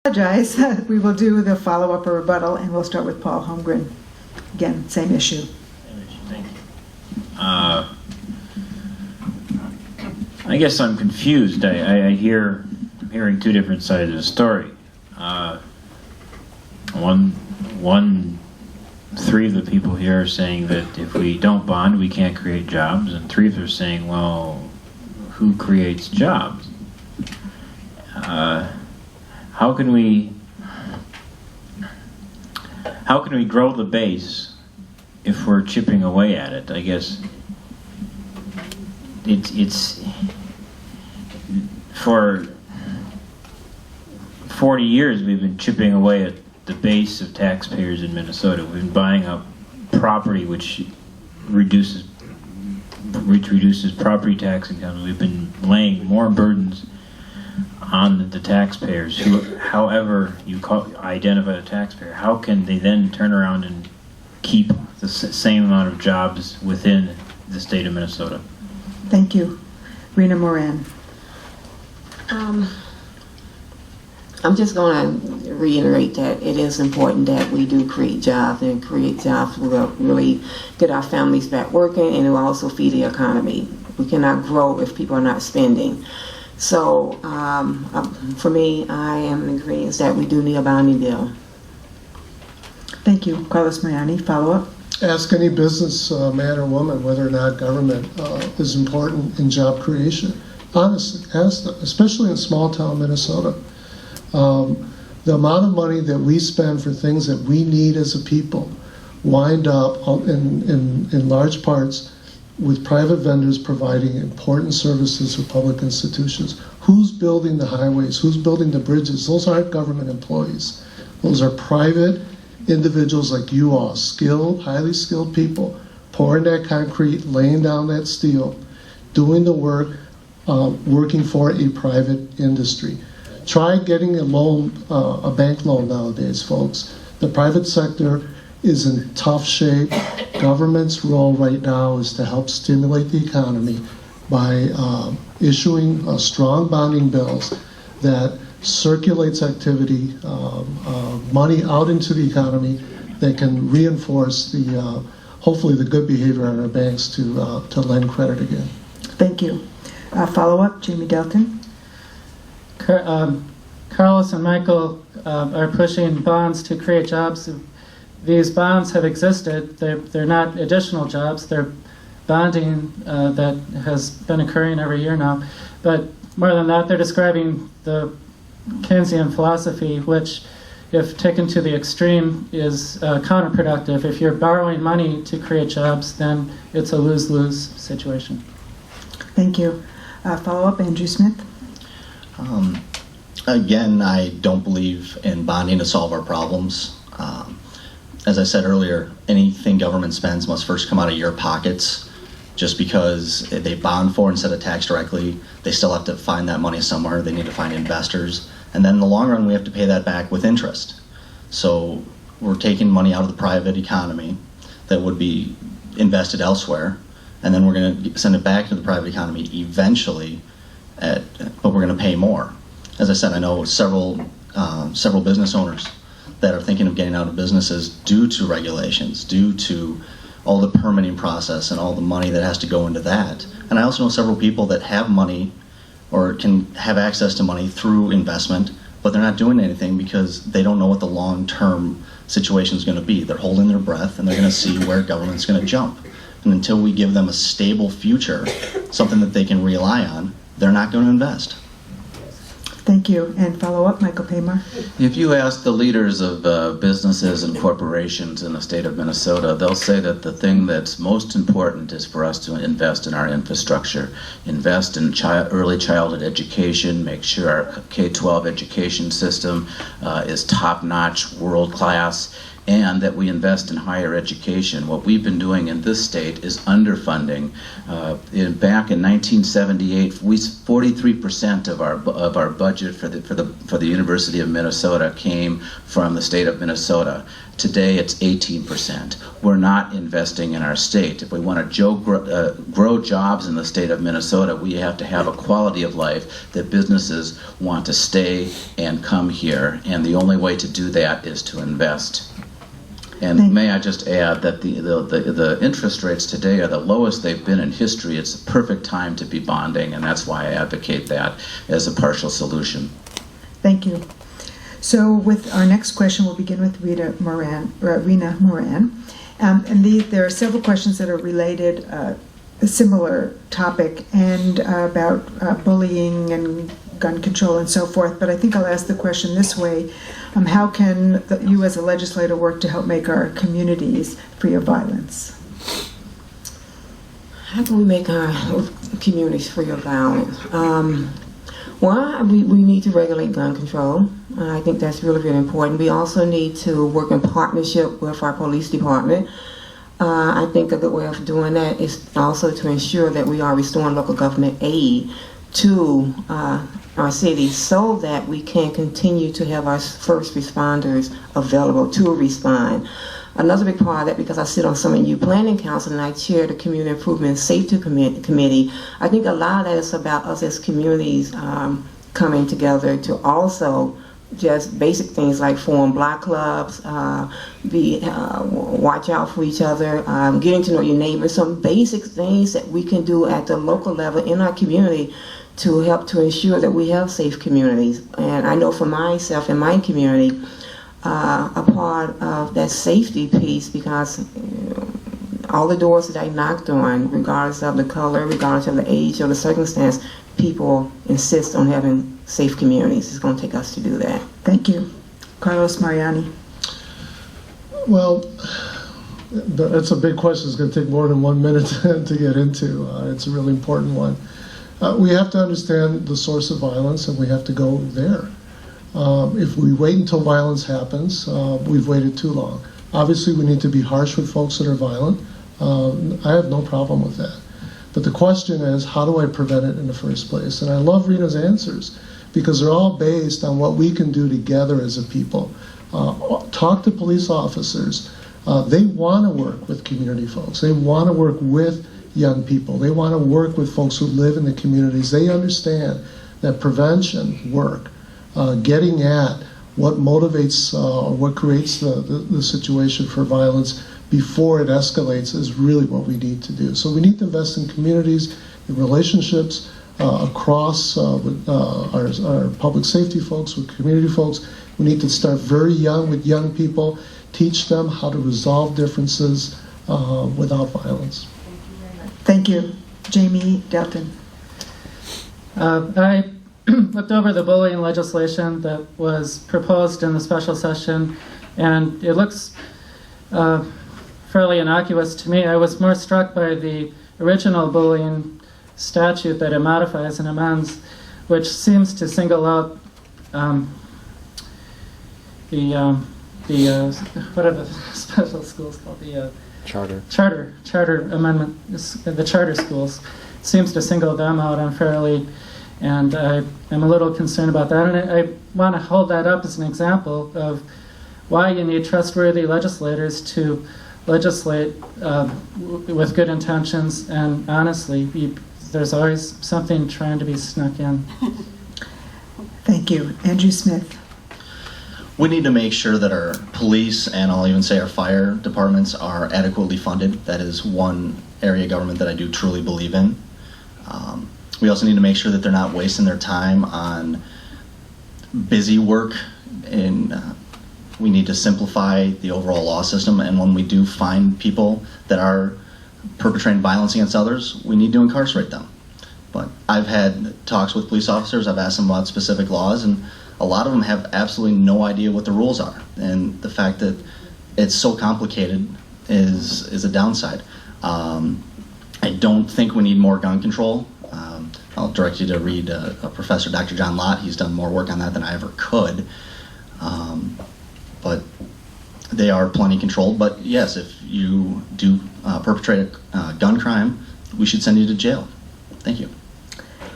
Apologize. We will do the follow-up or rebuttal, and we'll start with Paul Holmgren. Again, same issue. Thank you. I guess I'm confused. I'm hearing two different sides of the story. Three of the people here are saying that if we don't bond, we can't create jobs, and three of them are saying, well, who creates jobs? How can we grow the base if we're chipping away at it? I guess it's for 40 years we've been chipping away at the base of taxpayers in Minnesota. We've been buying up property which reduces property tax income. We've been laying more burdens on the taxpayers, who, however you identify the taxpayer. How can they then turn around and keep the same amount of jobs within the state of Minnesota? Thank you. Rena Moran. I'm just going to reiterate that it is important that we do create jobs, and create jobs will really get our families back working, and it will also feed the economy. We cannot grow if people are not spending. So for me, I am in agreement that we do need a bonding bill. Thank you. Carlos Mariani, follow-up. Ask any business man or woman whether or not government is important in job creation. Honestly, ask them, especially in small town Minnesota. The amount of money that we spend for things that we need as a people wind up in large parts with private vendors providing important services for public institutions. Who's building the highways? Who's building the bridges? Those aren't government employees. Those are private individuals like you all, skilled, highly skilled people, pouring that concrete, laying down that steel, doing the work, working for a private industry. Try getting a loan, a bank loan nowadays, folks. The private sector is in tough shape. Government's role right now is to help stimulate the economy by issuing strong bonding bills that circulates activity, money out into the economy that can reinforce the, hopefully the good behavior on our banks to lend credit again. Thank you. Follow-up, Jamie Delton. Carlos and Michael are pushing bonds to create jobs. These bonds have existed. They're not additional jobs. They're bonding that has been occurring every year now. But more than that, they're describing the Keynesian philosophy, which, if taken to the extreme, is counterproductive. If you're borrowing money to create jobs, then it's a lose-lose situation. Thank you. Follow-up, Andrew Smith. Again, I don't believe in bonding to solve our problems. As I said earlier, anything government spends must first come out of your pockets. Just because they bond for instead of tax directly, they still have to find that money somewhere. They need to find investors. And then in the long run, we have to pay that back with interest. So we're taking money out of the private economy that would be invested elsewhere, and then we're going to send it back to the private economy eventually, but we're going to pay more. As I said, I know several business owners that are thinking of getting out of businesses due to regulations, due to all the permitting process and all the money that has to go into that. And I also know several people that have money or can have access to money through investment, but they're not doing anything because they don't know what the long-term situation is going to be. They're holding their breath, and they're going to see where government's going to jump. And until we give them a stable future, something that they can rely on, they're not going to invest. Thank you. And follow-up, Michael Pamar. If you ask the leaders of businesses and corporations in the state of Minnesota, they'll say that the thing that's most important is for us to invest in our infrastructure, invest in early childhood education, make sure our K-12 education system is top-notch, world-class, and that we invest in higher education. What we've been doing in this state is underfunding. Back in 1978, 43% of our budget for the University of Minnesota came from the state of Minnesota. Today it's 18%. We're not investing in our state. If we want to grow jobs in the state of Minnesota, we have to have a quality of life that businesses want to stay and come here. And the only way to do that is to invest. And may I just add that the interest rates today are the lowest they've been in history. It's the perfect time to be bonding, and that's why I advocate that as a partial solution. Thank you. So with our next question, we'll begin with Rena Moran. There are several questions that are related, a similar topic, and about bullying and gun control and so forth. But I think I'll ask the question this way. How can you as a legislator work to help make our communities free of violence? How can we make our communities free of violence? Well, we need to regulate gun control. I think that's really, really important. We also need to work in partnership with our police department. I think a good way of doing that is also to ensure that we are restoring local government aid to our cities so that we can continue to have our first responders available to respond. Another big part of that, because I sit on some of you planning council and I chair the community improvement and safety committee, I think a lot of that is about us as communities coming together to also just basic things like form block clubs, watch out for each other, getting to know your neighbors, some basic things that we can do at the local level in our community to help to ensure that we have safe communities. And I know for myself in my community, a part of that safety piece, because all the doors that I knocked on, regardless of the color, regardless of the age or the circumstance, people insist on having safe communities. It's going to take us to do that. Thank you. Carlos Mariani. Well, that's a big question. It's going to take more than 1 minute to get into. It's a really important one. We have to understand the source of violence, and we have to go there. If we wait until violence happens, we've waited too long. Obviously, we need to be harsh with folks that are violent. I have no problem with that. But the question is, how do I prevent it in the first place? And I love Rena's answers, because they're all based on what we can do together as a people. Talk to police officers. They want to work with community folks. They want to work with young people. They want to work with folks who live in the communities. They understand that prevention work, getting at what motivates or what creates the situation for violence before it escalates is really what we need to do. So we need to invest in communities, in relationships across with our public safety folks, with community folks. We need to start very young with young people, teach them how to resolve differences without violence. Thank you. Jamie Delton. I looked over the bullying legislation that was proposed in the special session, and it looks fairly innocuous to me. I was more struck by the original bullying statute that it modifies and amends, which seems to single out what are the special schools called? The charter amendment, the charter schools. It seems to single them out unfairly, and I am a little concerned about that. And I want to hold that up as an example of why you need trustworthy legislators to legislate with good intentions, and honestly, there's always something trying to be snuck in. Thank you. Andrew Smith. We need to make sure that our police, and I'll even say our fire departments, are adequately funded. That is one area of government that I do truly believe in. We also need to make sure that they're not wasting their time on busy work, and we need to simplify the overall law system. And when we do find people that are perpetrating violence against others, we need to incarcerate them. But I've had talks with police officers, I've asked them about specific laws, and a lot of them have absolutely no idea what the rules are. And the fact that it's so complicated is a downside. I don't think we need more gun control. I'll direct you to read a Professor Dr. John Lott. He's done more work on that than I ever could. But they are plenty controlled. But yes, if you do perpetrate a gun crime, we should send you to jail. Thank you.